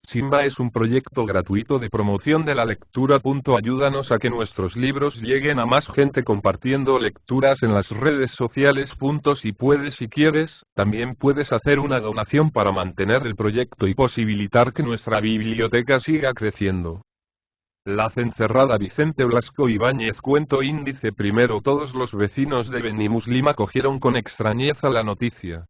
Simba es un proyecto gratuito de promoción de la lectura. Ayúdanos a que nuestros libros lleguen a más gente compartiendo lecturas en las redes sociales. Si puedes y quieres, también puedes hacer una donación para mantener el proyecto y posibilitar que nuestra biblioteca siga creciendo. La cencerrada Vicente Blasco Ibáñez. Cuento índice primero. Todos los vecinos de Benimuslima acogieron con extrañeza la noticia.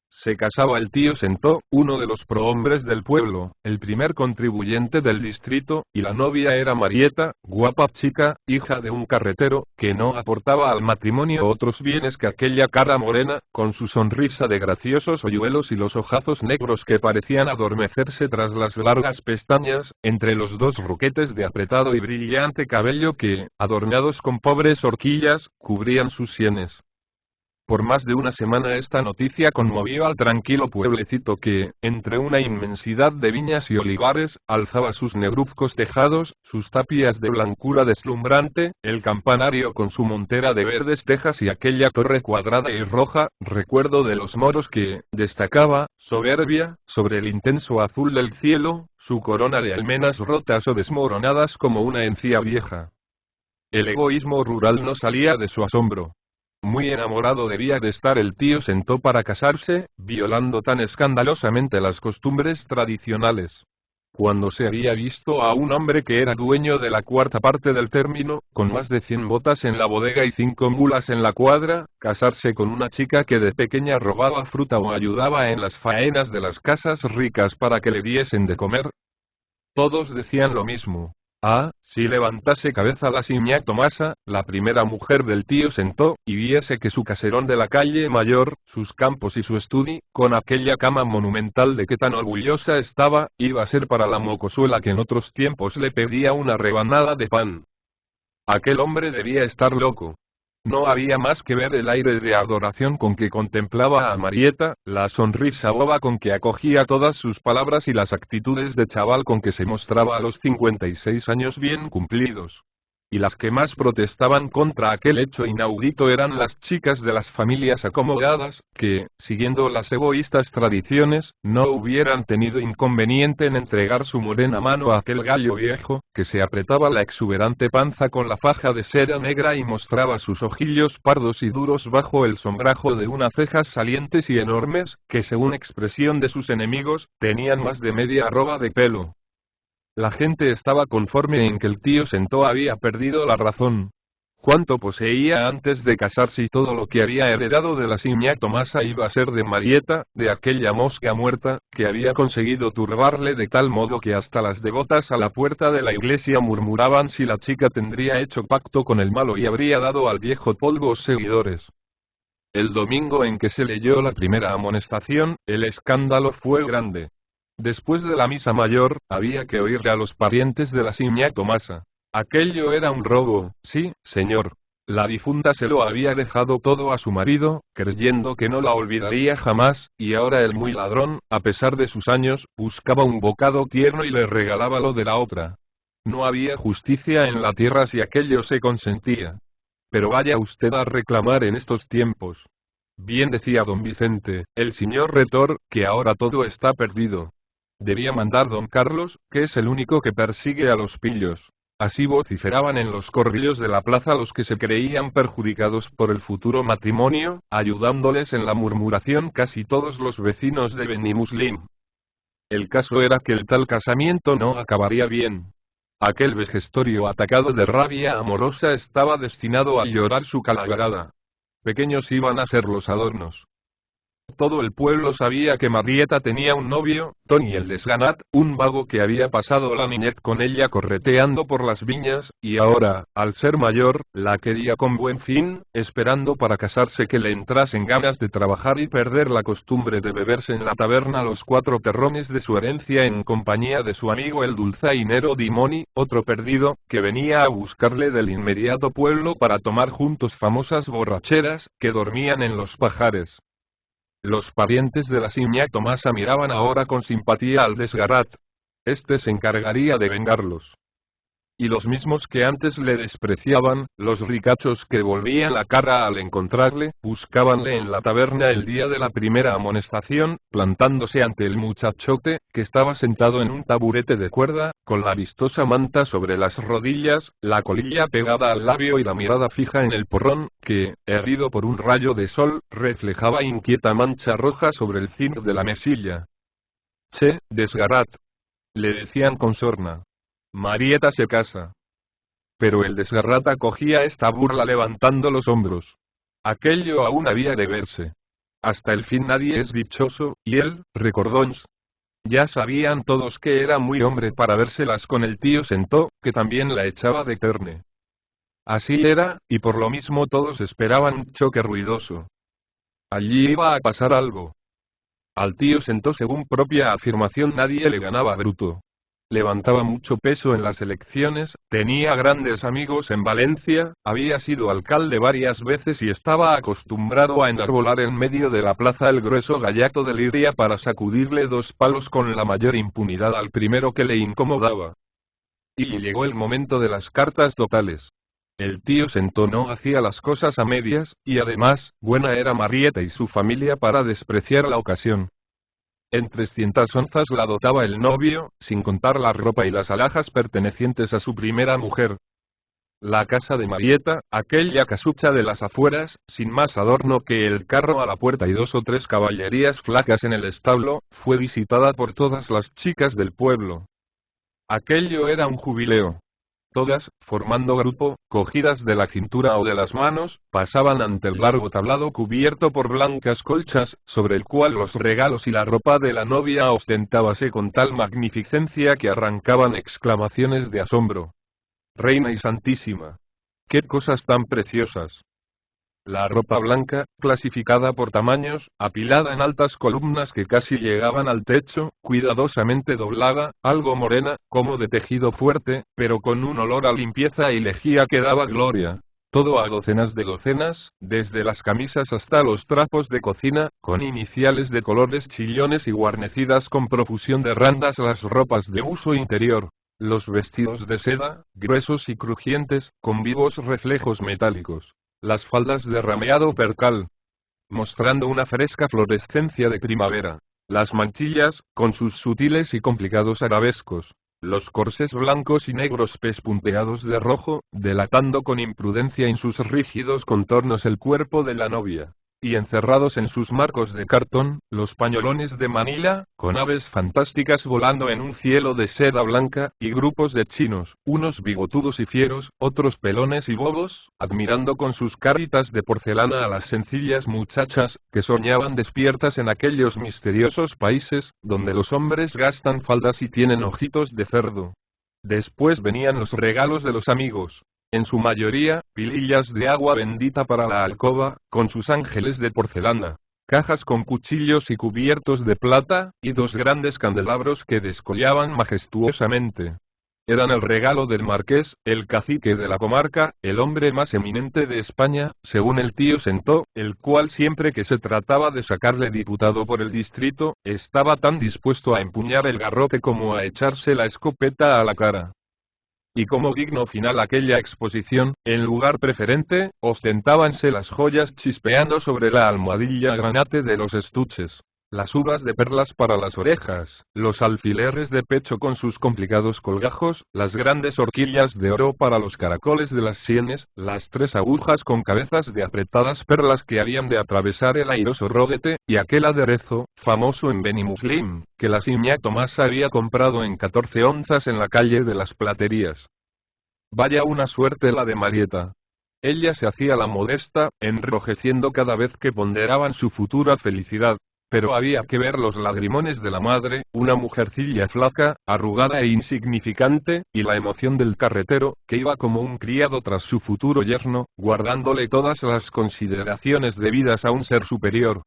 Se casaba el tío Sentó, uno de los prohombres del pueblo, el primer contribuyente del distrito, y la novia era Marieta, guapa chica, hija de un carretero, que no aportaba al matrimonio otros bienes que aquella cara morena, con su sonrisa de graciosos hoyuelos y los ojazos negros que parecían adormecerse tras las largas pestañas, entre los dos ruquetes de apretado y brillante cabello que, adornados con pobres horquillas, cubrían sus sienes. Por más de una semana esta noticia conmovió al tranquilo pueblecito que, entre una inmensidad de viñas y olivares, alzaba sus negruzcos tejados, sus tapias de blancura deslumbrante, el campanario con su montera de verdes tejas y aquella torre cuadrada y roja, recuerdo de los moros que, destacaba, soberbia, sobre el intenso azul del cielo, su corona de almenas rotas o desmoronadas como una encía vieja. El egoísmo rural no salía de su asombro. Muy enamorado debía de estar el tío Sentó para casarse, violando tan escandalosamente las costumbres tradicionales. Cuando se había visto a un hombre que era dueño de la cuarta parte del término, con más de 100 botas en la bodega y 5 mulas en la cuadra, casarse con una chica que de pequeña robaba fruta o ayudaba en las faenas de las casas ricas para que le diesen de comer? Todos decían lo mismo. Ah, si levantase cabeza la Siñá Tomasa, la primera mujer del tío Sentó, y viese que su caserón de la calle Mayor, sus campos y su estudi, con aquella cama monumental de que tan orgullosa estaba, iba a ser para la mocosuela que en otros tiempos le pedía una rebanada de pan. Aquel hombre debía estar loco. No había más que ver el aire de adoración con que contemplaba a Marieta, la sonrisa boba con que acogía todas sus palabras y las actitudes de chaval con que se mostraba a los 56 años bien cumplidos. Y las que más protestaban contra aquel hecho inaudito eran las chicas de las familias acomodadas, que, siguiendo las egoístas tradiciones, no hubieran tenido inconveniente en entregar su morena mano a aquel gallo viejo, que se apretaba la exuberante panza con la faja de seda negra y mostraba sus ojillos pardos y duros bajo el sombrajo de unas cejas salientes y enormes, que según expresión de sus enemigos, tenían más de media arroba de pelo. La gente estaba conforme en que el tío Sentó había perdido la razón. Cuánto poseía antes de casarse y todo lo que había heredado de la Siñá Tomasa iba a ser de Marieta, de aquella mosca muerta, que había conseguido turbarle de tal modo que hasta las devotas a la puerta de la iglesia murmuraban si la chica tendría hecho pacto con el malo y habría dado al viejo polvos seguidores. El domingo en que se leyó la primera amonestación, el escándalo fue grande. Después de la misa mayor, había que oírle a los parientes de la Siñá Tomasa. Aquello era un robo, sí, señor. La difunta se lo había dejado todo a su marido, creyendo que no la olvidaría jamás, y ahora el muy ladrón, a pesar de sus años, buscaba un bocado tierno y le regalaba lo de la otra. No había justicia en la tierra si aquello se consentía. Pero vaya usted a reclamar en estos tiempos. Bien decía don Vicente, el señor retor, que ahora todo está perdido. Debía mandar don Carlos, que es el único que persigue a los pillos. Así vociferaban en los corrillos de la plaza los que se creían perjudicados por el futuro matrimonio, ayudándoles en la murmuración casi todos los vecinos de Benimuslim. El caso era que el tal casamiento no acabaría bien. Aquel vejestorio atacado de rabia amorosa estaba destinado a llorar su calaverada. Pequeños iban a ser los adornos. Todo el pueblo sabía que Marieta tenía un novio, Tony el Desganat, un vago que había pasado la niñez con ella correteando por las viñas, y ahora, al ser mayor, la quería con buen fin, esperando para casarse que le entrasen ganas de trabajar y perder la costumbre de beberse en la taberna los 4 terrones de su herencia en compañía de su amigo el dulzainero Dimoni, otro perdido, que venía a buscarle del inmediato pueblo para tomar juntos famosas borracheras, que dormían en los pajares. Los parientes de la Siñá Tomasa miraban ahora con simpatía al Desgarat. Este se encargaría de vengarlos. Y los mismos que antes le despreciaban, los ricachos que volvían la cara al encontrarle, buscábanle en la taberna el día de la primera amonestación, plantándose ante el muchachote, que estaba sentado en un taburete de cuerda, con la vistosa manta sobre las rodillas, la colilla pegada al labio y la mirada fija en el porrón, que, herido por un rayo de sol, reflejaba inquieta mancha roja sobre el zinc de la mesilla. «Che, desgarrat», le decían con sorna. «Marieta se casa». Pero el desgarrata cogía esta burla levantando los hombros. Aquello aún había de verse. Hasta el fin nadie es dichoso, y él, recordóns. Ya sabían todos que era muy hombre para vérselas con el tío Sentó, que también la echaba de terne. Así era, y por lo mismo todos esperaban un choque ruidoso. Allí iba a pasar algo. Al tío Sentó, según propia afirmación, nadie le ganaba a bruto. Levantaba mucho peso en las elecciones, tenía grandes amigos en Valencia, había sido alcalde varias veces y estaba acostumbrado a enarbolar en medio de la plaza el grueso gallato de liria para sacudirle 2 palos con la mayor impunidad al primero que le incomodaba. Y llegó el momento de las cartas totales. El tío Sentó no hacía las cosas a medias, y además, buena era Marieta y su familia para despreciar la ocasión. En 300 onzas la dotaba el novio, sin contar la ropa y las alhajas pertenecientes a su primera mujer. La casa de Marieta, aquella casucha de las afueras, sin más adorno que el carro a la puerta y 2 o 3 caballerías flacas en el establo, fue visitada por todas las chicas del pueblo. Aquello era un jubileo. Todas, formando grupo, cogidas de la cintura o de las manos, pasaban ante el largo tablado cubierto por blancas colchas, sobre el cual los regalos y la ropa de la novia ostentábase con tal magnificencia que arrancaban exclamaciones de asombro. «Reina y Santísima. ¡Qué cosas tan preciosas!». La ropa blanca, clasificada por tamaños, apilada en altas columnas que casi llegaban al techo, cuidadosamente doblada, algo morena, como de tejido fuerte, pero con un olor a limpieza y lejía que daba gloria. Todo a docenas de docenas, desde las camisas hasta los trapos de cocina, con iniciales de colores chillones y guarnecidas con profusión de randas las ropas de uso interior. Los vestidos de seda, gruesos y crujientes, con vivos reflejos metálicos. Las faldas de rameado percal, mostrando una fresca florescencia de primavera. Las mantillas, con sus sutiles y complicados arabescos. Los corsés blancos y negros pespunteados de rojo, delatando con imprudencia en sus rígidos contornos el cuerpo de la novia. Y encerrados en sus marcos de cartón, los pañolones de Manila, con aves fantásticas volando en un cielo de seda blanca, y grupos de chinos, unos bigotudos y fieros, otros pelones y bobos, admirando con sus caritas de porcelana a las sencillas muchachas, que soñaban despiertas en aquellos misteriosos países, donde los hombres gastan faldas y tienen ojitos de cerdo. Después venían los regalos de los amigos. En su mayoría, pilillas de agua bendita para la alcoba, con sus ángeles de porcelana, cajas con cuchillos y cubiertos de plata, y 2 grandes candelabros que descollaban majestuosamente. Eran el regalo del marqués, el cacique de la comarca, el hombre más eminente de España, según el tío Sentó, el cual siempre que se trataba de sacarle diputado por el distrito, estaba tan dispuesto a empuñar el garrote como a echarse la escopeta a la cara. Y como digno final aquella exposición, en lugar preferente, ostentábanse las joyas chispeando sobre la almohadilla granate de los estuches, las uvas de perlas para las orejas, los alfileres de pecho con sus complicados colgajos, las grandes horquillas de oro para los caracoles de las sienes, las 3 agujas con cabezas de apretadas perlas que habían de atravesar el airoso rodete, y aquel aderezo, famoso en Benimuslim, que la señá Tomasa había comprado en 14 onzas en la calle de las Platerías. Vaya una suerte la de Marieta. Ella se hacía la modesta, enrojeciendo cada vez que ponderaban su futura felicidad. Pero había que ver los lagrimones de la madre, una mujercilla flaca, arrugada e insignificante, y la emoción del carretero, que iba como un criado tras su futuro yerno, guardándole todas las consideraciones debidas a un ser superior.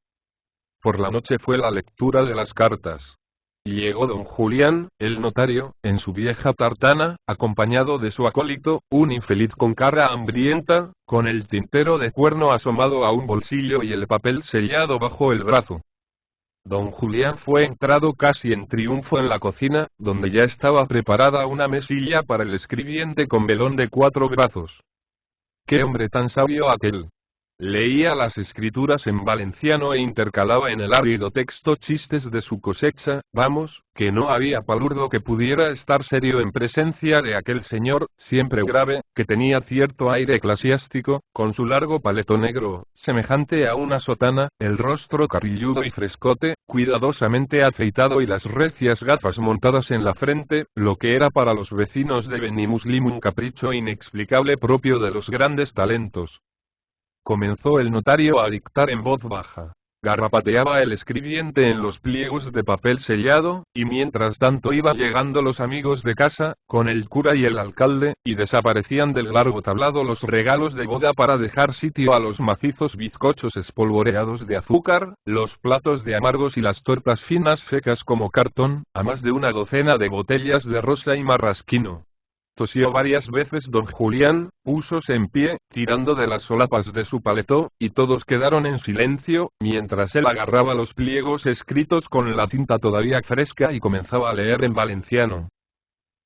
Por la noche fue la lectura de las cartas. Llegó don Julián, el notario, en su vieja tartana, acompañado de su acólito, un infeliz con cara hambrienta, con el tintero de cuerno asomado a un bolsillo y el papel sellado bajo el brazo. Don Julián fue entrado casi en triunfo en la cocina, donde ya estaba preparada una mesilla para el escribiente con velón de 4 brazos. ¡Qué hombre tan sabio aquel! Leía las escrituras en valenciano e intercalaba en el árido texto chistes de su cosecha, vamos, que no había palurdo que pudiera estar serio en presencia de aquel señor, siempre grave, que tenía cierto aire eclesiástico, con su largo paleto negro, semejante a una sotana, el rostro carrilludo y frescote, cuidadosamente afeitado y las recias gafas montadas en la frente, lo que era para los vecinos de Benimuslim un capricho inexplicable propio de los grandes talentos. Comenzó el notario a dictar en voz baja. Garrapateaba el escribiente en los pliegos de papel sellado, y mientras tanto iban llegando los amigos de casa, con el cura y el alcalde, y desaparecían del largo tablado los regalos de boda para dejar sitio a los macizos bizcochos espolvoreados de azúcar, los platos de amargos y las tortas finas secas como cartón, a más de una docena de botellas de rosa y marrasquino. Tosió varias veces don Julián, púsose en pie, tirando de las solapas de su paletó, y todos quedaron en silencio, mientras él agarraba los pliegos escritos con la tinta todavía fresca y comenzaba a leer en valenciano.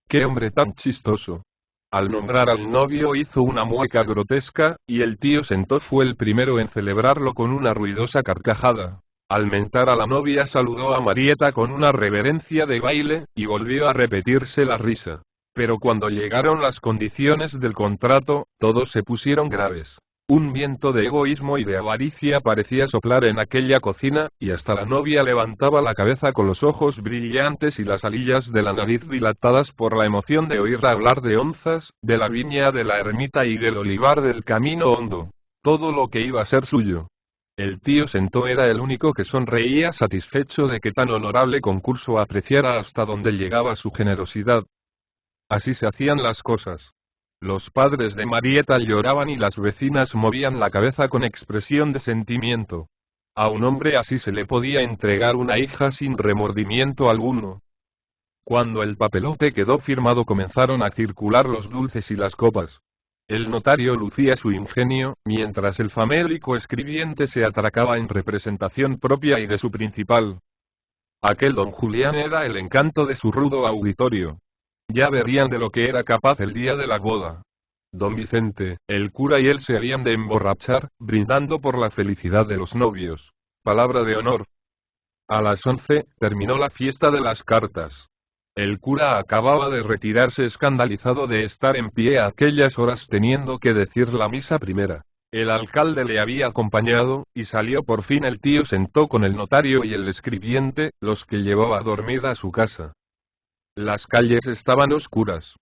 ¡Qué hombre tan chistoso! Al nombrar al novio hizo una mueca grotesca, y el tío Sentó fue el primero en celebrarlo con una ruidosa carcajada. Al mentar a la novia saludó a Marieta con una reverencia de baile, y volvió a repetirse la risa. Pero cuando llegaron las condiciones del contrato, todos se pusieron graves. Un viento de egoísmo y de avaricia parecía soplar en aquella cocina, y hasta la novia levantaba la cabeza con los ojos brillantes y las alillas de la nariz dilatadas por la emoción de oír hablar de onzas, de la viña de la ermita y del olivar del camino hondo. Todo lo que iba a ser suyo. El tío Sentó era el único que sonreía satisfecho de que tan honorable concurso apreciara hasta donde llegaba su generosidad. Así se hacían las cosas. Los padres de Marieta lloraban y las vecinas movían la cabeza con expresión de sentimiento. A un hombre así se le podía entregar una hija sin remordimiento alguno. Cuando el papelote quedó firmado comenzaron a circular los dulces y las copas. El notario lucía su ingenio, mientras el famélico escribiente se atracaba en representación propia y de su principal. Aquel don Julián era el encanto de su rudo auditorio. Ya verían de lo que era capaz el día de la boda. Don Vicente, el cura y él se habían de emborrachar, brindando por la felicidad de los novios. Palabra de honor. A las 11, terminó la fiesta de las cartas. El cura acababa de retirarse escandalizado de estar en pie a aquellas horas teniendo que decir la misa primera. El alcalde le había acompañado, y salió por fin el tío Sentó con el notario y el escribiente, los que llevaba a dormir a su casa. Las calles estaban oscuras.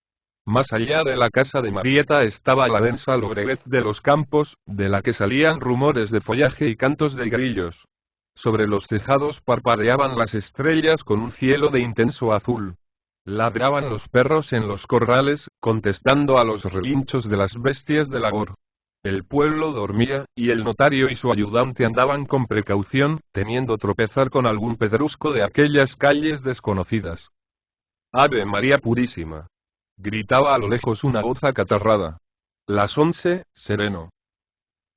Más allá de la casa de Marieta estaba la densa lobreguez de los campos, de la que salían rumores de follaje y cantos de grillos. Sobre los tejados parpadeaban las estrellas con un cielo de intenso azul. Ladraban los perros en los corrales, contestando a los relinchos de las bestias de labor. El pueblo dormía, y el notario y su ayudante andaban con precaución, temiendo tropezar con algún pedrusco de aquellas calles desconocidas. ¡Ave María Purísima! Gritaba a lo lejos una voz acatarrada. Las 11, sereno.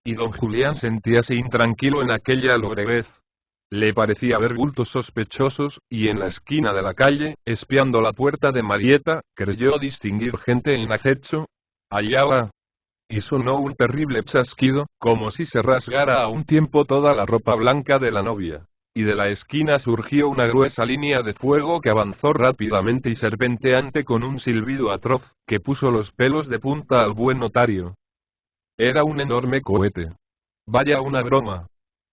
Y don Julián sentíase intranquilo en aquella lobreguez. Le parecía ver bultos sospechosos, y en la esquina de la calle, espiando la puerta de Marieta, creyó distinguir gente en acecho. Allá va. Y sonó un terrible chasquido, como si se rasgara a un tiempo toda la ropa blanca de la novia. Y de la esquina surgió una gruesa línea de fuego que avanzó rápidamente y serpenteante con un silbido atroz, que puso los pelos de punta al buen notario. Era un enorme cohete. Vaya una broma.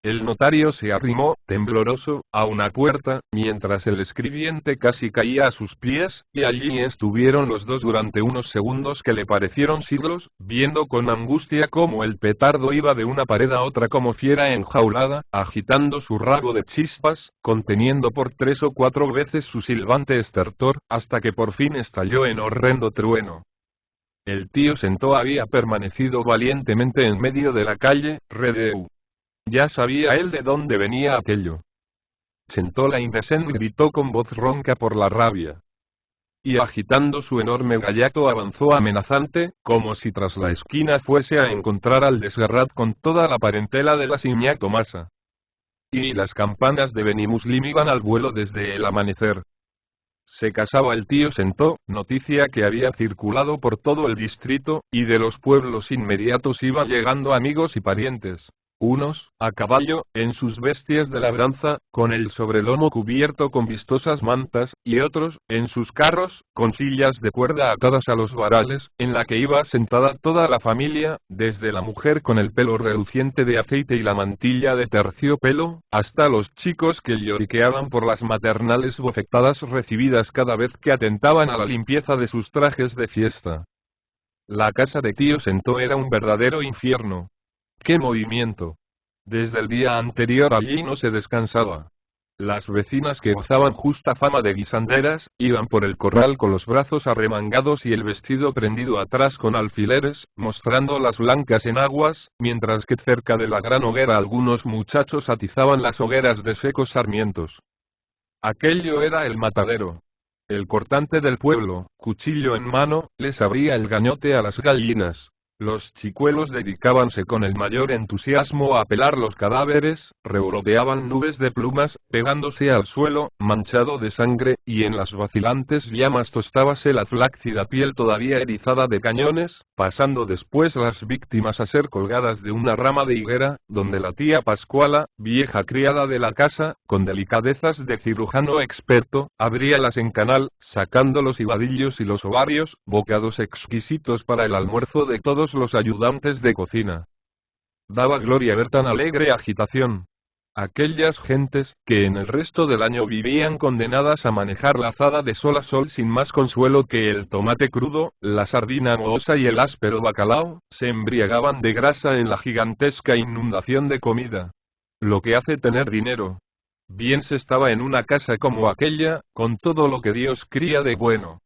El notario se arrimó, tembloroso, a una puerta, mientras el escribiente casi caía a sus pies, y allí estuvieron los dos durante unos segundos que le parecieron siglos, viendo con angustia cómo el petardo iba de una pared a otra como fiera enjaulada, agitando su rabo de chispas, conteniendo por 3 o 4 veces su silbante estertor, hasta que por fin estalló en horrendo trueno. El tío Sentó había permanecido valientemente en medio de la calle, redeu. Ya sabía él de dónde venía aquello. Sentó la indecent gritó con voz ronca por la rabia. Y agitando su enorme gallato avanzó amenazante, como si tras la esquina fuese a encontrar al desgarrat con toda la parentela de la Siñá Tomasa. y las campanas de Beni Muslim iban al vuelo desde el amanecer. Se casaba el tío Sentó, noticia que había circulado por todo el distrito, y de los pueblos inmediatos iban llegando amigos y parientes. Unos, a caballo, en sus bestias de labranza, con el sobrelomo cubierto con vistosas mantas, y otros, en sus carros, con sillas de cuerda atadas a los varales, en la que iba sentada toda la familia, desde la mujer con el pelo reluciente de aceite y la mantilla de terciopelo, hasta los chicos que lloriqueaban por las maternales bofetadas recibidas cada vez que atentaban a la limpieza de sus trajes de fiesta. La casa de tío Sentó era un verdadero infierno. ¡Qué movimiento! Desde el día anterior allí no se descansaba. Las vecinas, que gozaban justa fama de guisanderas, iban por el corral con los brazos arremangados y el vestido prendido atrás con alfileres, mostrando las blancas enaguas, mientras que cerca de la gran hoguera algunos muchachos atizaban las hogueras de secos sarmientos. Aquello era el matadero. El cortante del pueblo, cuchillo en mano, les abría el gañote a las gallinas. Los chicuelos dedicábanse con el mayor entusiasmo a pelar los cadáveres, revoloteaban nubes de plumas, pegándose al suelo, manchado de sangre, y en las vacilantes llamas tostábase la flácida piel todavía erizada de cañones, pasando después las víctimas a ser colgadas de una rama de higuera, donde la tía Pascuala, vieja criada de la casa, con delicadezas de cirujano experto, abríalas en canal, sacando los hígadillos y los ovarios, bocados exquisitos para el almuerzo de todos los ayudantes de cocina. Daba gloria ver tan alegre agitación. Aquellas gentes, que en el resto del año vivían condenadas a manejar la azada de sol a sol sin más consuelo que el tomate crudo, la sardina mohosa y el áspero bacalao, se embriagaban de grasa en la gigantesca inundación de comida. Lo que hace tener dinero. Bien se estaba en una casa como aquella, con todo lo que Dios cría de bueno.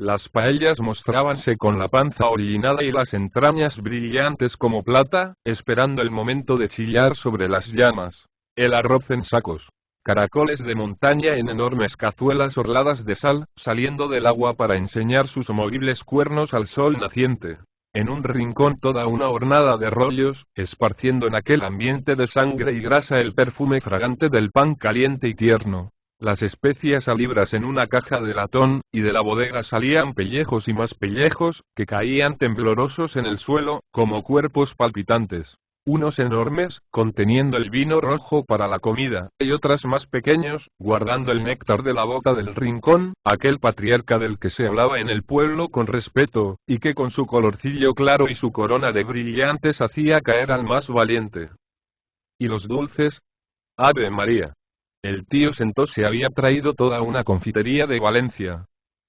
Las paellas mostrábanse con la panza orillinada y las entrañas brillantes como plata, esperando el momento de chillar sobre las llamas. El arroz en sacos. Caracoles de montaña en enormes cazuelas orladas de sal, saliendo del agua para enseñar sus movibles cuernos al sol naciente. En un rincón toda una hornada de rollos, esparciendo en aquel ambiente de sangre y grasa el perfume fragante del pan caliente y tierno. Las especias a libras en una caja de latón, y de la bodega salían pellejos y más pellejos, que caían temblorosos en el suelo, como cuerpos palpitantes. Unos enormes, conteniendo el vino rojo para la comida, y otras más pequeños, guardando el néctar de la boca del rincón, aquel patriarca del que se hablaba en el pueblo con respeto, y que con su colorcillo claro y su corona de brillantes hacía caer al más valiente. ¿Y los dulces? ¡Ave María! El tío Sentó se había traído toda una confitería de Valencia.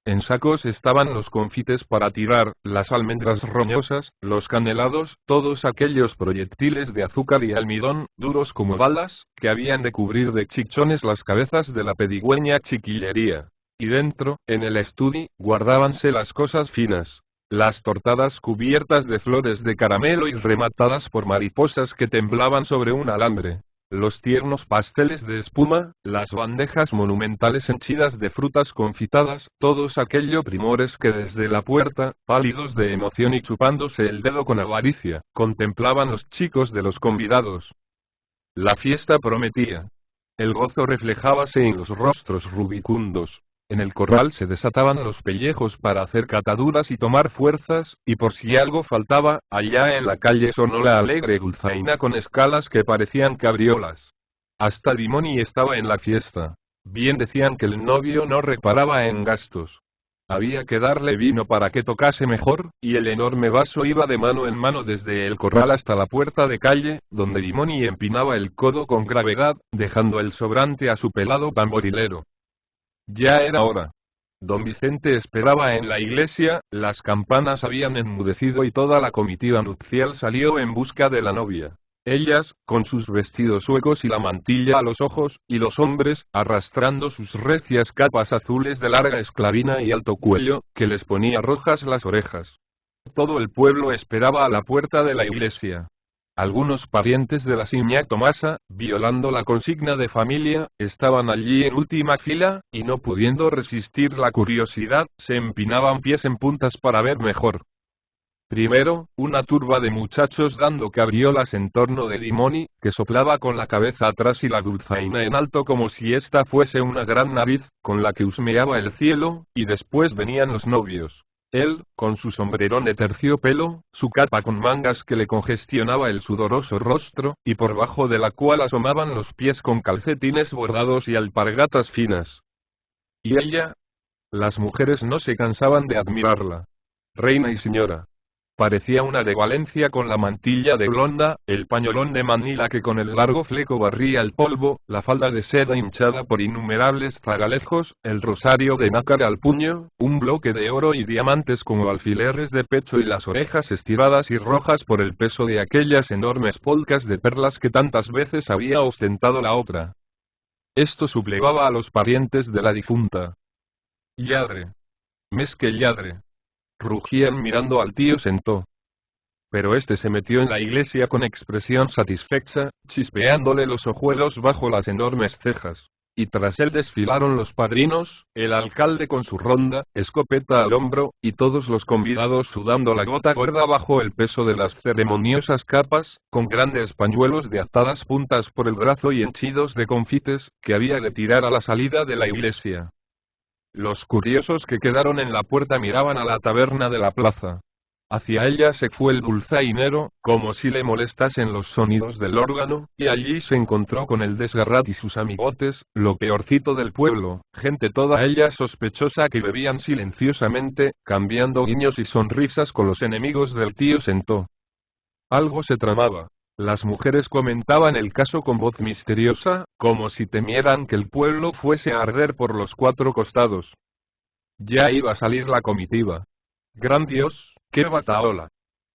En sacos estaban los confites para tirar, las almendras roñosas, los canelados, todos aquellos proyectiles de azúcar y almidón, duros como balas, que habían de cubrir de chichones las cabezas de la pedigüeña chiquillería. Y dentro, en el estudi, guardábanse las cosas finas. Las tortadas cubiertas de flores de caramelo y rematadas por mariposas que temblaban sobre un alambre. Los tiernos pasteles de espuma, las bandejas monumentales henchidas de frutas confitadas, todos aquellos primores que desde la puerta, pálidos de emoción y chupándose el dedo con avaricia, contemplaban los chicos de los convidados. La fiesta prometía. El gozo reflejábase en los rostros rubicundos. En el corral se desataban los pellejos para hacer cataduras y tomar fuerzas, y por si algo faltaba, allá en la calle sonó la alegre dulzaina con escalas que parecían cabriolas. Hasta Dimoni estaba en la fiesta. Bien decían que el novio no reparaba en gastos. Había que darle vino para que tocase mejor, y el enorme vaso iba de mano en mano desde el corral hasta la puerta de calle, donde Dimoni empinaba el codo con gravedad, dejando el sobrante a su pelado tamborilero. Ya era hora. Don Vicente esperaba en la iglesia, las campanas habían enmudecido y toda la comitiva nupcial salió en busca de la novia. Ellas, con sus vestidos huecos y la mantilla a los ojos, y los hombres, arrastrando sus recias capas azules de larga esclavina y alto cuello, que les ponía rojas las orejas. Todo el pueblo esperaba a la puerta de la iglesia. Algunos parientes de la Siñá Tomasa, violando la consigna de familia, estaban allí en última fila, y no pudiendo resistir la curiosidad, se empinaban pies en puntas para ver mejor. Primero, una turba de muchachos dando cabriolas en torno de Dimoni, que soplaba con la cabeza atrás y la dulzaina en alto como si esta fuese una gran nariz, con la que husmeaba el cielo, y después venían los novios. Él, con su sombrerón de terciopelo, su capa con mangas que le congestionaba el sudoroso rostro, y por bajo de la cual asomaban los pies con calcetines bordados y alpargatas finas. Y ella. Las mujeres no se cansaban de admirarla. Reina y señora. Parecía una de Valencia con la mantilla de blonda, el pañolón de Manila que con el largo fleco barría el polvo, la falda de seda hinchada por innumerables zagalejos, el rosario de nácar al puño, un bloque de oro y diamantes como alfileres de pecho y las orejas estiradas y rojas por el peso de aquellas enormes polcas de perlas que tantas veces había ostentado la otra. Esto sublevaba a los parientes de la difunta. Lladre. Mes que lladre. Rugían mirando al tío Sentó. Pero este se metió en la iglesia con expresión satisfecha, chispeándole los ojuelos bajo las enormes cejas. Y tras él desfilaron los padrinos, el alcalde con su ronda, escopeta al hombro, y todos los convidados sudando la gota gorda bajo el peso de las ceremoniosas capas, con grandes pañuelos de atadas puntas por el brazo y henchidos de confites, que había de tirar a la salida de la iglesia. Los curiosos que quedaron en la puerta miraban a la taberna de la plaza. Hacia ella se fue el dulzainero, como si le molestasen los sonidos del órgano, y allí se encontró con el Desgarrat y sus amigotes, lo peorcito del pueblo, gente toda ella sospechosa que bebían silenciosamente, cambiando guiños y sonrisas con los enemigos del tío Sentó. Algo se tramaba. Las mujeres comentaban el caso con voz misteriosa, como si temieran que el pueblo fuese a arder por los cuatro costados. Ya iba a salir la comitiva. ¡Gran Dios, qué batahola!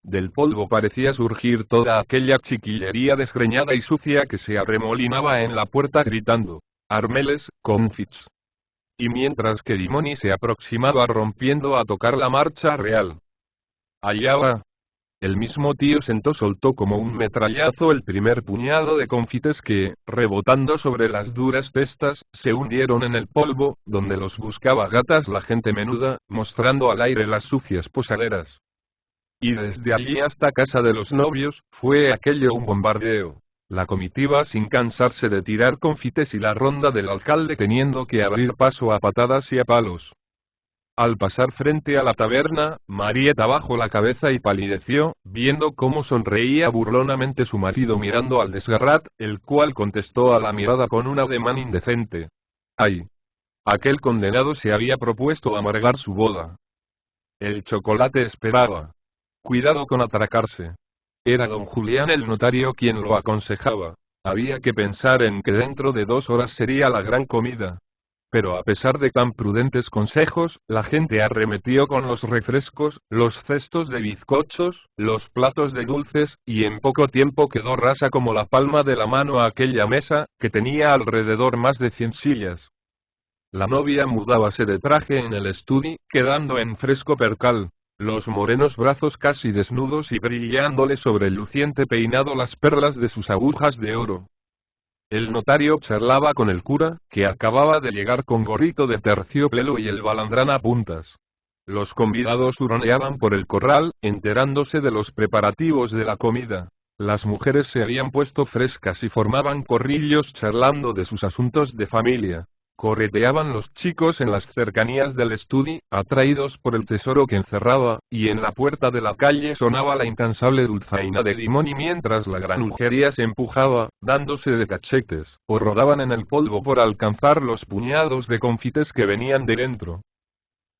Del polvo parecía surgir toda aquella chiquillería desgreñada y sucia que se arremolinaba en la puerta gritando: «Armeles, confits». Y mientras que Dimoni se aproximaba rompiendo a tocar la marcha real. Allá va. El mismo tío Sentó soltó como un metrallazo el primer puñado de confites que, rebotando sobre las duras testas, se hundieron en el polvo, donde los buscaba gatas la gente menuda, mostrando al aire las sucias posaderas. Y desde allí hasta casa de los novios, fue aquello un bombardeo. La comitiva sin cansarse de tirar confites y la ronda del alcalde teniendo que abrir paso a patadas y a palos. Al pasar frente a la taberna, Marieta bajó la cabeza y palideció, viendo cómo sonreía burlonamente su marido mirando al Desgarrat, el cual contestó a la mirada con un ademán indecente. ¡Ay! Aquel condenado se había propuesto amargar su boda. El chocolate esperaba. Cuidado con atracarse. Era don Julián el notario quien lo aconsejaba. Había que pensar en que dentro de 2 horas sería la gran comida. Pero a pesar de tan prudentes consejos, la gente arremetió con los refrescos, los cestos de bizcochos, los platos de dulces, y en poco tiempo quedó rasa como la palma de la mano aquella mesa, que tenía alrededor más de 100 sillas. La novia mudábase de traje en el estudio, quedando en fresco percal, los morenos brazos casi desnudos y brillándole sobre el luciente peinado las perlas de sus agujas de oro. El notario charlaba con el cura, que acababa de llegar con gorrito de terciopelo y el balandrán a puntas. Los convidados huroneaban por el corral, enterándose de los preparativos de la comida. Las mujeres se habían puesto frescas y formaban corrillos charlando de sus asuntos de familia. Correteaban los chicos en las cercanías del estudio, atraídos por el tesoro que encerraba, y en la puerta de la calle sonaba la incansable dulzaina de Dimoni mientras la granujería se empujaba, dándose de cachetes, o rodaban en el polvo por alcanzar los puñados de confites que venían de dentro.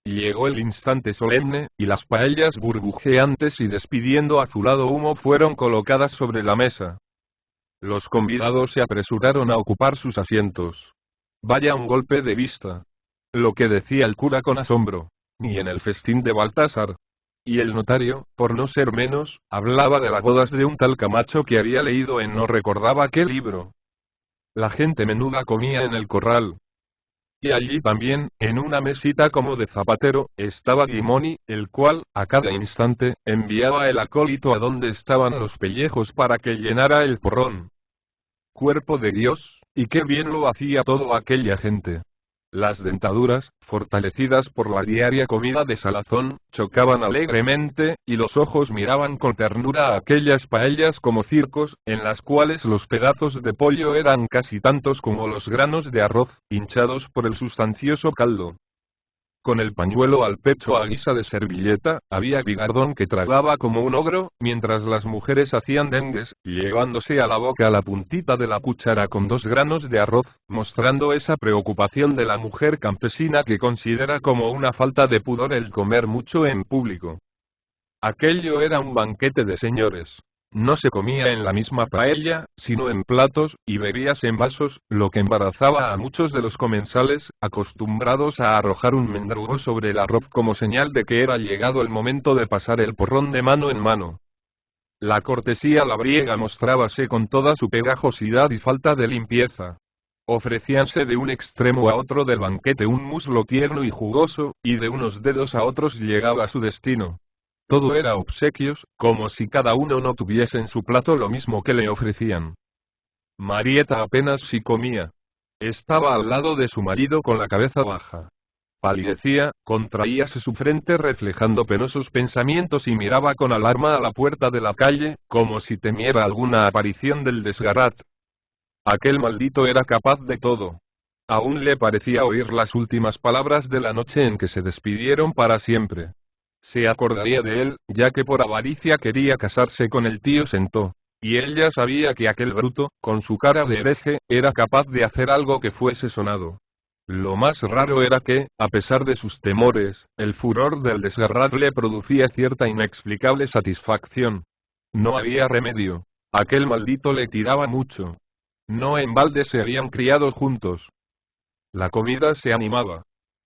Llegó el instante solemne, y las paellas burbujeantes y despidiendo azulado humo fueron colocadas sobre la mesa. Los convidados se apresuraron a ocupar sus asientos. Vaya un golpe de vista. Lo que decía el cura con asombro. Ni en el festín de Baltasar. Y el notario, por no ser menos, hablaba de las bodas de un tal Camacho que había leído en no recordaba qué libro. La gente menuda comía en el corral. Y allí también, en una mesita como de zapatero, estaba Dimoni, el cual, a cada instante, enviaba el acólito a donde estaban los pellejos para que llenara el porrón. Cuerpo de Dios, y qué bien lo hacía toda aquella gente. Las dentaduras, fortalecidas por la diaria comida de salazón, chocaban alegremente, y los ojos miraban con ternura a aquellas paellas como circos, en las cuales los pedazos de pollo eran casi tantos como los granos de arroz, hinchados por el sustancioso caldo. Con el pañuelo al pecho a guisa de servilleta, había Bigardón que tragaba como un ogro, mientras las mujeres hacían dengues, llevándose a la boca la puntita de la cuchara con 2 granos de arroz, mostrando esa preocupación de la mujer campesina que considera como una falta de pudor el comer mucho en público. Aquello era un banquete de señores. No se comía en la misma paella, sino en platos, y bebíase en vasos, lo que embarazaba a muchos de los comensales, acostumbrados a arrojar un mendrugo sobre el arroz como señal de que era llegado el momento de pasar el porrón de mano en mano. La cortesía labriega mostrábase con toda su pegajosidad y falta de limpieza. Ofrecíanse de un extremo a otro del banquete un muslo tierno y jugoso, y de unos dedos a otros llegaba a su destino. Todo era obsequios, como si cada uno no tuviese en su plato lo mismo que le ofrecían. Marieta apenas si comía. Estaba al lado de su marido con la cabeza baja. Palidecía, contraíase su frente reflejando penosos pensamientos y miraba con alarma a la puerta de la calle, como si temiera alguna aparición del desgarrat. Aquel maldito era capaz de todo. Aún le parecía oír las últimas palabras de la noche en que se despidieron para siempre. Se acordaría de él, ya que por avaricia quería casarse con el tío Sentó. Y ella sabía que aquel bruto, con su cara de hereje, era capaz de hacer algo que fuese sonado. Lo más raro era que, a pesar de sus temores, el furor del desgarrat le producía cierta inexplicable satisfacción. No había remedio. Aquel maldito le tiraba mucho. No en balde se habían criado juntos. La comida se animaba.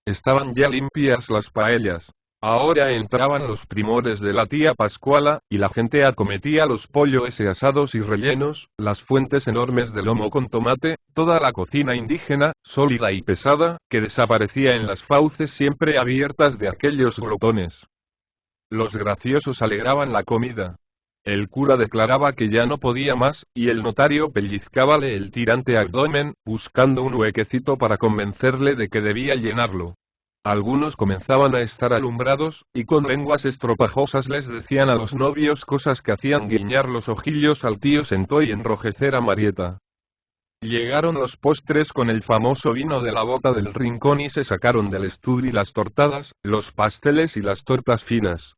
Estaban ya limpias las paellas. Ahora entraban los primores de la tía Pascuala, y la gente acometía los pollos asados y rellenos, las fuentes enormes de lomo con tomate, toda la cocina indígena, sólida y pesada, que desaparecía en las fauces siempre abiertas de aquellos glotones. Los graciosos alegraban la comida. El cura declaraba que ya no podía más, y el notario pellizcábale el tirante abdomen, buscando un huequecito para convencerle de que debía llenarlo. Algunos comenzaban a estar alumbrados, y con lenguas estropajosas les decían a los novios cosas que hacían guiñar los ojillos al tío Sentó y enrojecer a Marieta. Llegaron los postres con el famoso vino de la bota del rincón y se sacaron del estudi las tortadas, los pasteles y las tortas finas.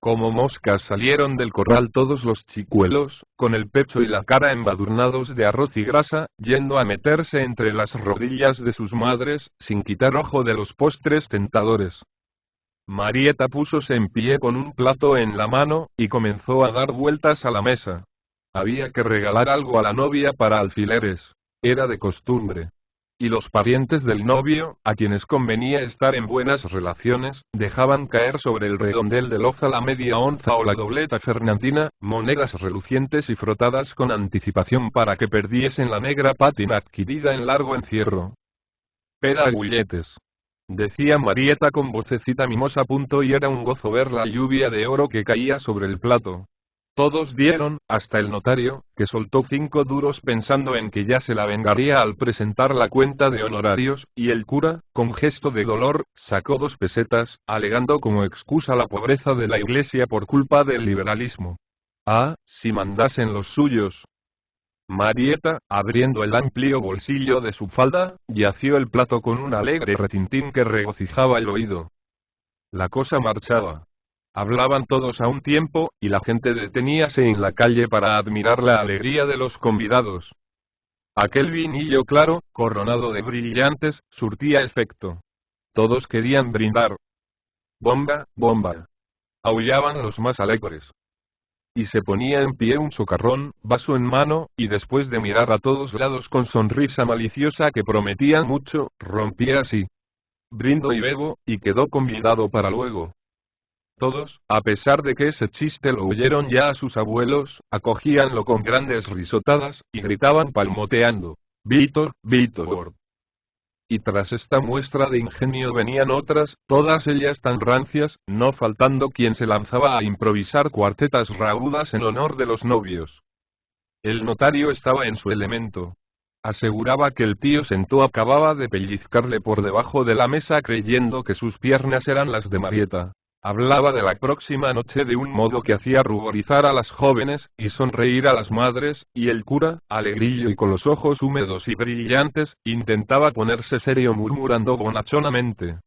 Como moscas salieron del corral todos los chicuelos, con el pecho y la cara embadurnados de arroz y grasa, yendo a meterse entre las rodillas de sus madres, sin quitar ojo de los postres tentadores. Marieta púsose en pie con un plato en la mano, y comenzó a dar vueltas a la mesa. Había que regalar algo a la novia para alfileres. Era de costumbre. Y los parientes del novio, a quienes convenía estar en buenas relaciones, dejaban caer sobre el redondel de loza la media onza o la dobleta fernandina, monedas relucientes y frotadas con anticipación para que perdiesen la negra pátina adquirida en largo encierro. Pera agulletes, decía Marieta con vocecita mimosa. Y era un gozo ver la lluvia de oro que caía sobre el plato. Todos dieron, hasta el notario, que soltó 5 duros pensando en que ya se la vengaría al presentar la cuenta de honorarios, y el cura, con gesto de dolor, sacó 2 pesetas, alegando como excusa la pobreza de la iglesia por culpa del liberalismo. Ah, si mandasen los suyos. Marieta, abriendo el amplio bolsillo de su falda, yació el plato con un alegre retintín que regocijaba el oído. La cosa marchaba. Hablaban todos a un tiempo, y la gente deteníase en la calle para admirar la alegría de los convidados. Aquel vinillo claro, coronado de brillantes, surtía efecto. Todos querían brindar. Bomba, bomba. Aullaban los más alegres. Y se ponía en pie un socarrón, vaso en mano, y después de mirar a todos lados con sonrisa maliciosa que prometía mucho, rompía así. Brindo y bebo, y quedó convidado para luego. Todos, a pesar de que ese chiste lo oyeron ya a sus abuelos, acogíanlo con grandes risotadas, y gritaban palmoteando: «Vítor, Vítor». Y tras esta muestra de ingenio venían otras, todas ellas tan rancias, no faltando quien se lanzaba a improvisar cuartetas raudas en honor de los novios. El notario estaba en su elemento. Aseguraba que el tío Sentó acababa de pellizcarle por debajo de la mesa creyendo que sus piernas eran las de Marieta. Hablaba de la próxima noche de un modo que hacía ruborizar a las jóvenes, y sonreír a las madres, y el cura, alegrillo y con los ojos húmedos y brillantes, intentaba ponerse serio murmurando bonachonamente.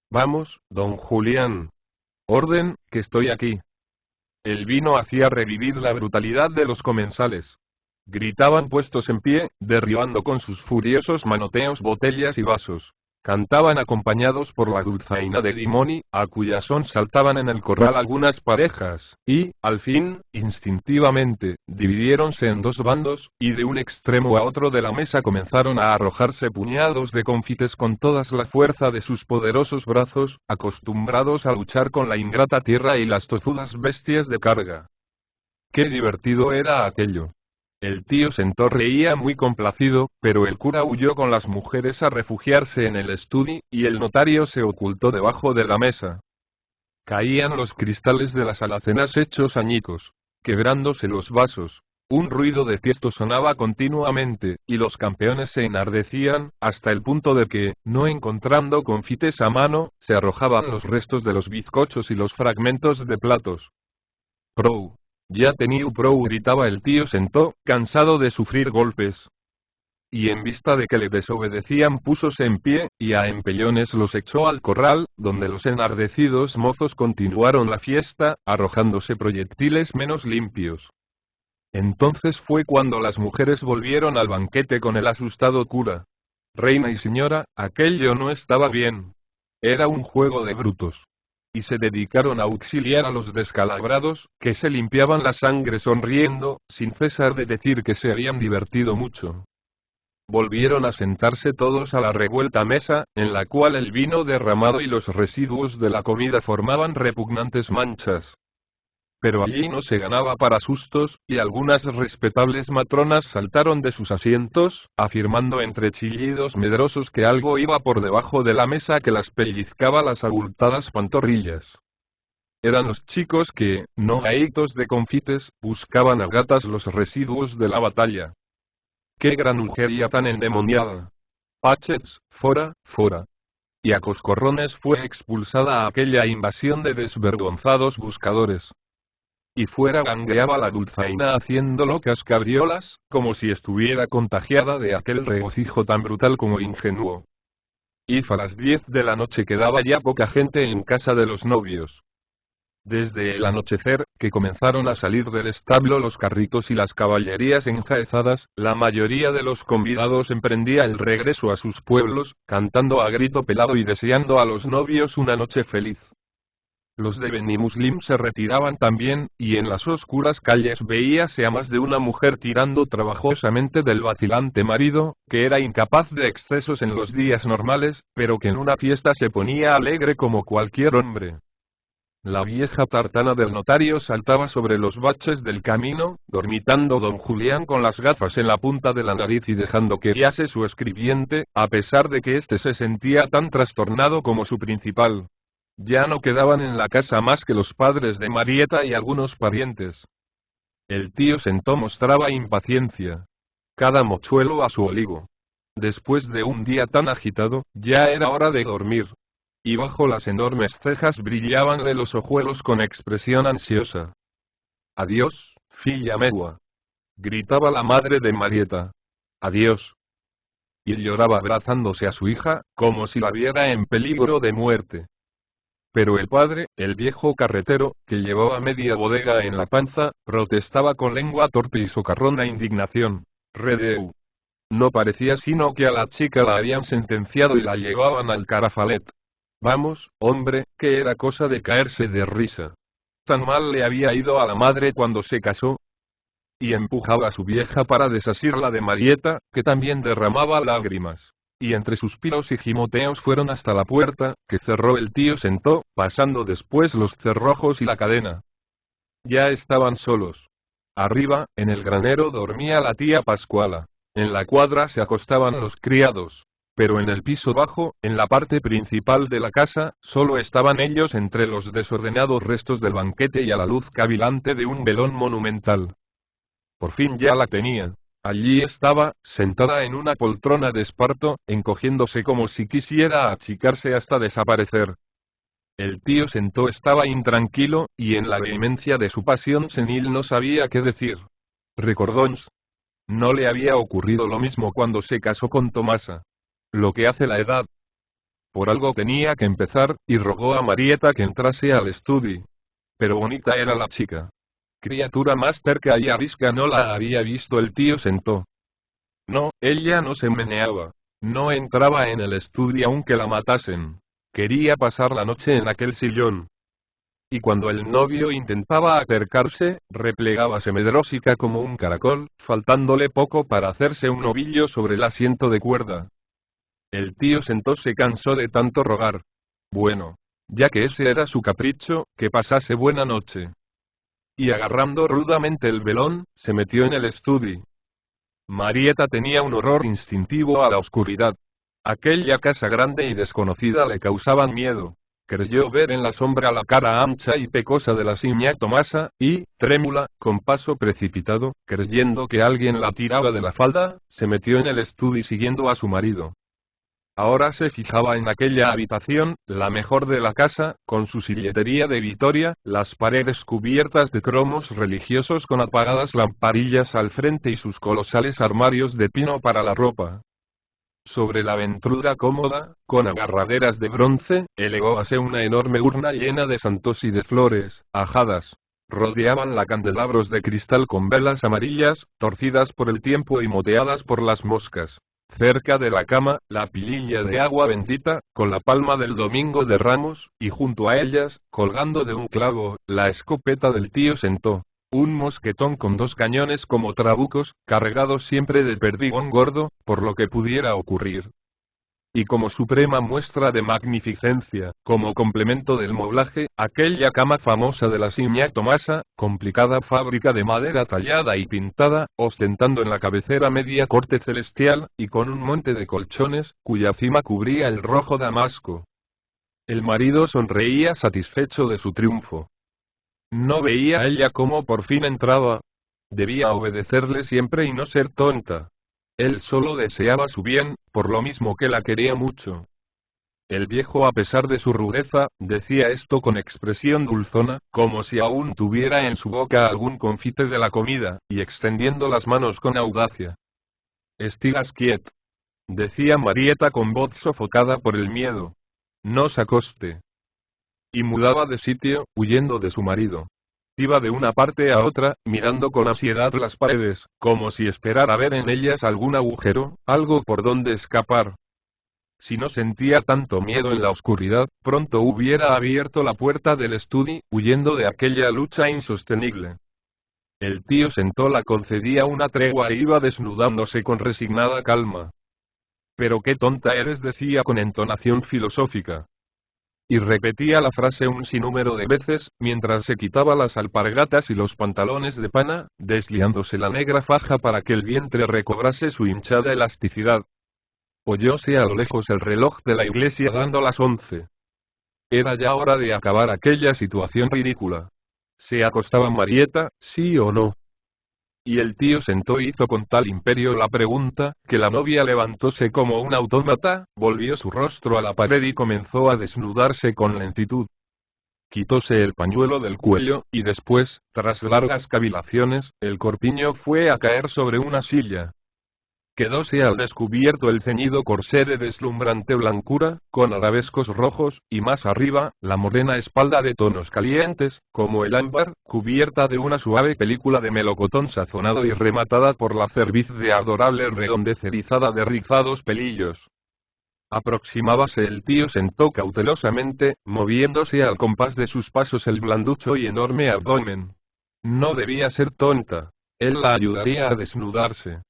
Vamos, don Julián. Orden, que estoy aquí. El vino hacía revivir la brutalidad de los comensales. Gritaban puestos en pie, derribando con sus furiosos manoteos botellas y vasos. Cantaban acompañados por la dulzaina de Dimoni, a cuya son saltaban en el corral algunas parejas, y, al fin, instintivamente, dividiéronse en dos bandos, y de un extremo a otro de la mesa comenzaron a arrojarse puñados de confites con toda la fuerza de sus poderosos brazos, acostumbrados a luchar con la ingrata tierra y las tozudas bestias de carga. ¡Qué divertido era aquello! El tío Sentó reía muy complacido, pero el cura huyó con las mujeres a refugiarse en el estudio, y el notario se ocultó debajo de la mesa. Caían los cristales de las alacenas hechos añicos, quebrándose los vasos. Un ruido de tiesto sonaba continuamente, y los campeones se enardecían, hasta el punto de que, no encontrando confites a mano, se arrojaban los restos de los bizcochos y los fragmentos de platos. Prou. Ya teniu prou, gritaba el tío Sentó, cansado de sufrir golpes. Y en vista de que le desobedecían púsose en pie, y a empellones los echó al corral, donde los enardecidos mozos continuaron la fiesta, arrojándose proyectiles menos limpios. Entonces fue cuando las mujeres volvieron al banquete con el asustado cura. Reina y señora, aquello no estaba bien. Era un juego de brutos. Y se dedicaron a auxiliar a los descalabrados, que se limpiaban la sangre sonriendo, sin cesar de decir que se habían divertido mucho. Volvieron a sentarse todos a la revuelta mesa, en la cual el vino derramado y los residuos de la comida formaban repugnantes manchas. Pero allí no se ganaba para sustos, y algunas respetables matronas saltaron de sus asientos, afirmando entre chillidos medrosos que algo iba por debajo de la mesa que las pellizcaba las abultadas pantorrillas. Eran los chicos que, no ahitos de confites, buscaban a gatas los residuos de la batalla. ¡Qué granujería tan endemoniada! Pachets, fora, fora. Y a coscorrones fue expulsada aquella invasión de desvergonzados buscadores. Y fuera gangueaba la dulzaina haciendo locas cabriolas, como si estuviera contagiada de aquel regocijo tan brutal como ingenuo. Y a las 10 de la noche quedaba ya poca gente en casa de los novios. Desde el anochecer, que comenzaron a salir del establo los carritos y las caballerías enjaezadas, la mayoría de los convidados emprendía el regreso a sus pueblos, cantando a grito pelado y deseando a los novios una noche feliz. Los de Beni Muslim se retiraban también, y en las oscuras calles veíase a más de una mujer tirando trabajosamente del vacilante marido, que era incapaz de excesos en los días normales, pero que en una fiesta se ponía alegre como cualquier hombre. La vieja tartana del notario saltaba sobre los baches del camino, dormitando don Julián con las gafas en la punta de la nariz y dejando que guiase su escribiente, a pesar de que éste se sentía tan trastornado como su principal. Ya no quedaban en la casa más que los padres de Marieta y algunos parientes. El tío Sentó mostraba impaciencia. Cada mochuelo a su olivo. Después de un día tan agitado, ya era hora de dormir. Y bajo las enormes cejas brillabanle los ojuelos con expresión ansiosa. Adiós, filla megua. Gritaba la madre de Marieta. Adiós. Y lloraba abrazándose a su hija, como si la viera en peligro de muerte. Pero el padre, el viejo carretero, que llevaba media bodega en la panza, protestaba con lengua torpe y socarrona indignación. Redeu. No parecía sino que a la chica la habían sentenciado y la llevaban al carafalet. Vamos, hombre, que era cosa de caerse de risa. Tan mal le había ido a la madre cuando se casó. Y empujaba a su vieja para desasirla de Marieta, que también derramaba lágrimas. Y entre suspiros y gimoteos fueron hasta la puerta, que cerró el tío Sentó, pasando después los cerrojos y la cadena. Ya estaban solos. Arriba, en el granero dormía la tía Pascuala. En la cuadra se acostaban los criados. Pero en el piso bajo, en la parte principal de la casa, solo estaban ellos entre los desordenados restos del banquete y a la luz cavilante de un velón monumental. Por fin ya la tenía. Allí estaba, sentada en una poltrona de esparto, encogiéndose como si quisiera achicarse hasta desaparecer. El tío Sentó estaba intranquilo, y en la vehemencia de su pasión senil no sabía qué decir. Recordó. No le había ocurrido lo mismo cuando se casó con Tomasa. Lo que hace la edad. Por algo tenía que empezar, y rogó a Marieta que entrase al estudio. Pero bonita era la chica. Criatura más terca y arisca no la había visto el tío Sentó. No, ella no se meneaba. No entraba en el estudio aunque la matasen. Quería pasar la noche en aquel sillón. Y cuando el novio intentaba acercarse, replegábase medrósica como un caracol, faltándole poco para hacerse un ovillo sobre el asiento de cuerda. El tío Sentó se cansó de tanto rogar. Bueno, ya que ese era su capricho, que pasase buena noche. Y agarrando rudamente el velón, se metió en el estudio. Marieta tenía un horror instintivo a la oscuridad. Aquella casa grande y desconocida le causaban miedo. Creyó ver en la sombra la cara ancha y pecosa de la señá Tomasa, y, trémula, con paso precipitado, creyendo que alguien la tiraba de la falda, se metió en el estudio siguiendo a su marido. Ahora se fijaba en aquella habitación, la mejor de la casa, con su silletería de Vitoria, las paredes cubiertas de cromos religiosos con apagadas lamparillas al frente y sus colosales armarios de pino para la ropa. Sobre la ventruda cómoda, con agarraderas de bronce, elegóbase una enorme urna llena de santos y de flores, ajadas. Rodeaban la candelabros de cristal con velas amarillas, torcidas por el tiempo y moteadas por las moscas. Cerca de la cama, la pililla de agua bendita, con la palma del domingo de Ramos, y junto a ellas, colgando de un clavo, la escopeta del tío Sentó. Un mosquetón con 2 cañones como trabucos, cargados siempre de perdigón gordo, por lo que pudiera ocurrir. Y como suprema muestra de magnificencia, como complemento del moblaje, aquella cama famosa de la señá Tomasa, complicada fábrica de madera tallada y pintada, ostentando en la cabecera media corte celestial, y con un monte de colchones, cuya cima cubría el rojo damasco. El marido sonreía satisfecho de su triunfo. No veía a ella cómo por fin entraba. Debía obedecerle siempre y no ser tonta. Él solo deseaba su bien, por lo mismo que la quería mucho. El viejo, a pesar de su rudeza, decía esto con expresión dulzona, como si aún tuviera en su boca algún confite de la comida, y extendiendo las manos con audacia. «Estigas quiet», decía Marieta con voz sofocada por el miedo. «No se acoste». Y mudaba de sitio, huyendo de su marido. Iba de una parte a otra, mirando con ansiedad las paredes, como si esperara ver en ellas algún agujero, algo por donde escapar. Si no sentía tanto miedo en la oscuridad, pronto hubiera abierto la puerta del estudio, huyendo de aquella lucha insostenible. El tío Sentó la concedía una tregua e iba desnudándose con resignada calma. «Pero qué tonta eres», decía con entonación filosófica. Y repetía la frase un sinnúmero de veces, mientras se quitaba las alpargatas y los pantalones de pana, desliándose la negra faja para que el vientre recobrase su hinchada elasticidad. Oyóse a lo lejos el reloj de la iglesia dando las 11. Era ya hora de acabar aquella situación ridícula. ¿Se acostaba Marieta, sí o no? Y el tío Sentó hizo con tal imperio la pregunta, que la novia levantóse como un autómata, volvió su rostro a la pared y comenzó a desnudarse con lentitud. Quitóse el pañuelo del cuello, y después, tras largas cavilaciones, el corpiño fue a caer sobre una silla. Quedóse al descubierto el ceñido corsé de deslumbrante blancura, con arabescos rojos, y más arriba, la morena espalda de tonos calientes, como el ámbar, cubierta de una suave película de melocotón sazonado y rematada por la cerviz de adorable redondez erizada de rizados pelillos. Aproximábase el tío Sentó cautelosamente, moviéndose al compás de sus pasos el blanducho y enorme abdomen. No debía ser tonta. Él la ayudaría a desnudarse.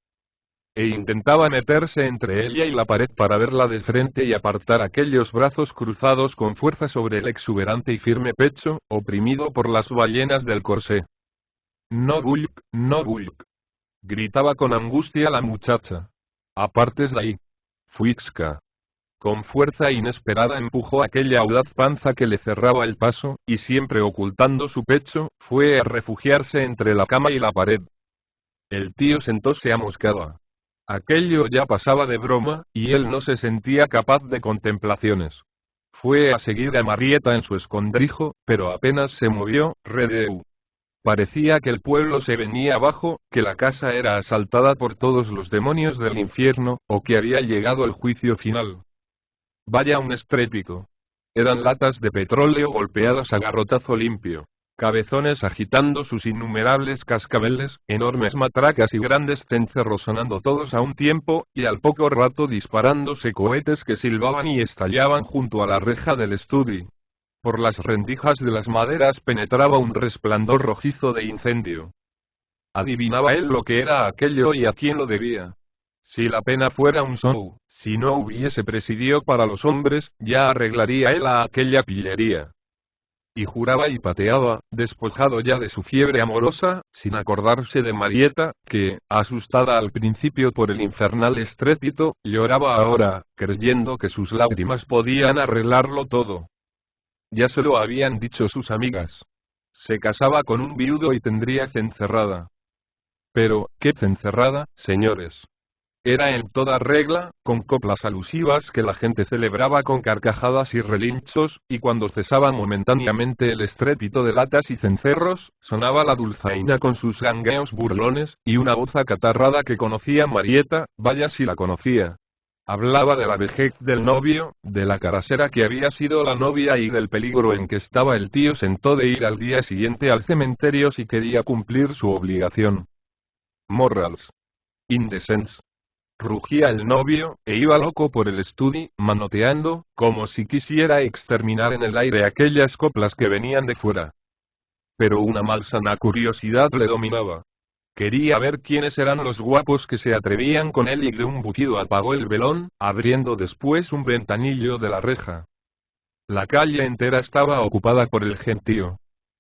E intentaba meterse entre ella y la pared para verla de frente y apartar aquellos brazos cruzados con fuerza sobre el exuberante y firme pecho, oprimido por las ballenas del corsé. «No bulk, no bulk», gritaba con angustia la muchacha. «Apartes de ahí. Fuixca». Con fuerza inesperada empujó aquella audaz panza que le cerraba el paso, y siempre ocultando su pecho, fue a refugiarse entre la cama y la pared. El tío Sentó se amoscaba. Aquello ya pasaba de broma, y él no se sentía capaz de contemplaciones. Fue a seguir a Marieta en su escondrijo, pero apenas se movió, redeu. Parecía que el pueblo se venía abajo, que la casa era asaltada por todos los demonios del infierno, o que había llegado el juicio final. Vaya un estrépito. Eran latas de petróleo golpeadas a garrotazo limpio. Cabezones agitando sus innumerables cascabeles, enormes matracas y grandes cencerros sonando todos a un tiempo, y al poco rato disparándose cohetes que silbaban y estallaban junto a la reja del estudio. Por las rendijas de las maderas penetraba un resplandor rojizo de incendio. Adivinaba él lo que era aquello y a quién lo debía. Si la pena fuera un show, si no hubiese presidio para los hombres, ya arreglaría él a aquella pillería. Y juraba y pateaba, despojado ya de su fiebre amorosa, sin acordarse de Marieta, que, asustada al principio por el infernal estrépito, lloraba ahora, creyendo que sus lágrimas podían arreglarlo todo. Ya se lo habían dicho sus amigas. Se casaba con un viudo y tendría cencerrada. Pero, ¿qué cencerrada, señores? Era en toda regla, con coplas alusivas que la gente celebraba con carcajadas y relinchos, y cuando cesaba momentáneamente el estrépito de latas y cencerros, sonaba la dulzaina con sus gangueos burlones, y una voz acatarrada que conocía Marieta, vaya si la conocía. Hablaba de la vejez del novio, de la carasera que había sido la novia y del peligro en que estaba el tío Sentó de ir al día siguiente al cementerio si quería cumplir su obligación. Morrals. Indecents. Rugía el novio, e iba loco por el estudio, manoteando, como si quisiera exterminar en el aire aquellas coplas que venían de fuera. Pero una malsana curiosidad le dominaba. Quería ver quiénes eran los guapos que se atrevían con él y de un bufido apagó el velón, abriendo después un ventanillo de la reja. La calle entera estaba ocupada por el gentío.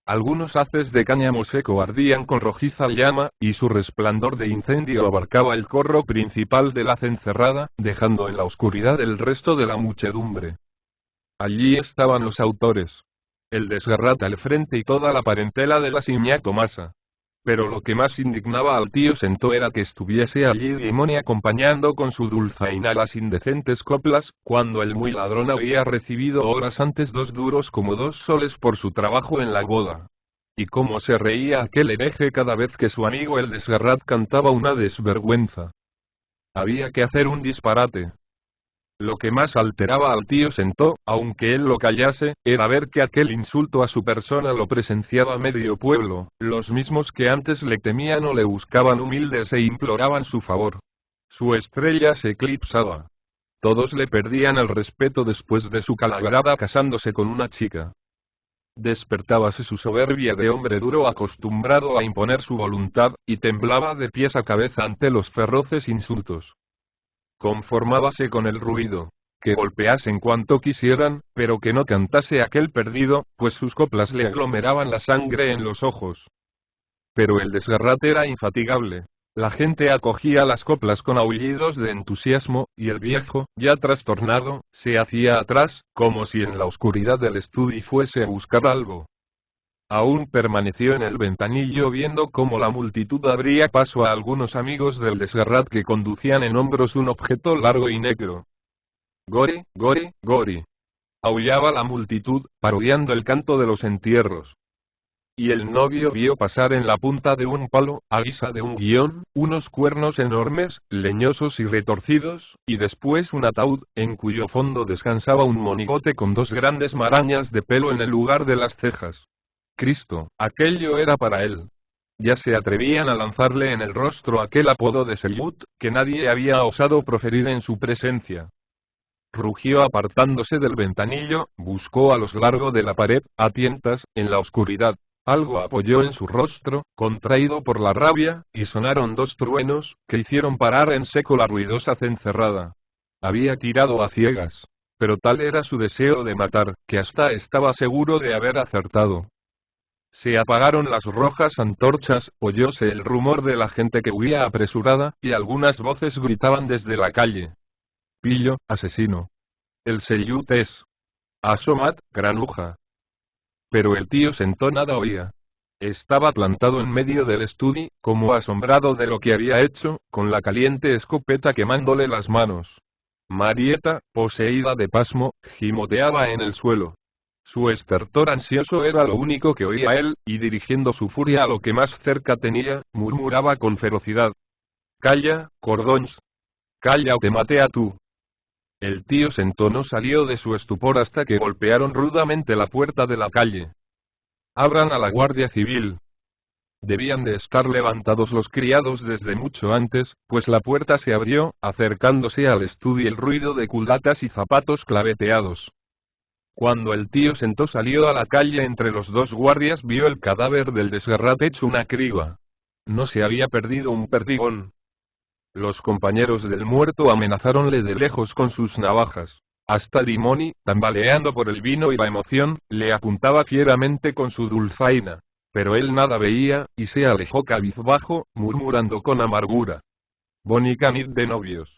Algunos haces de cáñamo seco ardían con rojiza llama, y su resplandor de incendio abarcaba el corro principal de la cencerrada, dejando en la oscuridad el resto de la muchedumbre. Allí estaban los autores. El Desgarrat al frente y toda la parentela de la Siñá Tomasa. Pero lo que más indignaba al tío Sentó era que estuviese allí Dimoni acompañando con su dulzaina las indecentes coplas, cuando el muy ladrón había recibido horas antes 2 duros como 2 soles por su trabajo en la boda. Y cómo se reía aquel hereje cada vez que su amigo el Desgarrat cantaba una desvergüenza. Había que hacer un disparate. Lo que más alteraba al tío Sentó, aunque él lo callase, era ver que aquel insulto a su persona lo presenciaba medio pueblo, los mismos que antes le temían o le buscaban humildes e imploraban su favor. Su estrella se eclipsaba. Todos le perdían el respeto después de su calaverada casándose con una chica. Despertábase su soberbia de hombre duro acostumbrado a imponer su voluntad, y temblaba de pies a cabeza ante los feroces insultos. Conformábase con el ruido. Que golpeasen cuanto quisieran, pero que no cantase aquel perdido, pues sus coplas le aglomeraban la sangre en los ojos. Pero el Desgarrat era infatigable. La gente acogía las coplas con aullidos de entusiasmo, y el viejo, ya trastornado, se hacía atrás, como si en la oscuridad del estudio fuese a buscar algo. Aún permaneció en el ventanillo viendo cómo la multitud abría paso a algunos amigos del Desgarrat que conducían en hombros un objeto largo y negro. Gori, gori, gori. Aullaba la multitud, parodiando el canto de los entierros. Y el novio vio pasar en la punta de un palo, a guisa de un guión, unos cuernos enormes, leñosos y retorcidos, y después un ataúd, en cuyo fondo descansaba un monigote con 2 grandes marañas de pelo en el lugar de las cejas. Cristo, aquello era para él. Ya se atrevían a lanzarle en el rostro aquel apodo de Sellut, que nadie había osado proferir en su presencia. Rugió apartándose del ventanillo, buscó a lo largo de la pared, a tientas, en la oscuridad. Algo apoyó en su rostro, contraído por la rabia, y sonaron 2 truenos, que hicieron parar en seco la ruidosa cencerrada. Había tirado a ciegas. Pero tal era su deseo de matar, que hasta estaba seguro de haber acertado. Se apagaron las rojas antorchas, oyóse el rumor de la gente que huía apresurada, y algunas voces gritaban desde la calle. Pillo, asesino. El Sellut es. Asomat, granuja. Pero el tío Sentó nada oía. Estaba plantado en medio del estudio, como asombrado de lo que había hecho, con la caliente escopeta quemándole las manos. Marieta, poseída de pasmo, gimoteaba en el suelo. Su estertor ansioso era lo único que oía él, y dirigiendo su furia a lo que más cerca tenía, murmuraba con ferocidad. «Calla, Cordons. Calla o te maté a tú». El tío Sento no salió de su estupor hasta que golpearon rudamente la puerta de la calle. «Abran a la Guardia Civil». Debían de estar levantados los criados desde mucho antes, pues la puerta se abrió, acercándose al estudio el ruido de culatas y zapatos claveteados. Cuando el tío Sento salió a la calle entre los dos guardias vio el cadáver del desgarrado hecho una criba. No se había perdido un perdigón. Los compañeros del muerto amenazáronle de lejos con sus navajas. Hasta Dimoni, tambaleando por el vino y la emoción, le apuntaba fieramente con su dulzaina. Pero él nada veía, y se alejó cabizbajo, murmurando con amargura. Bonita nit de novios.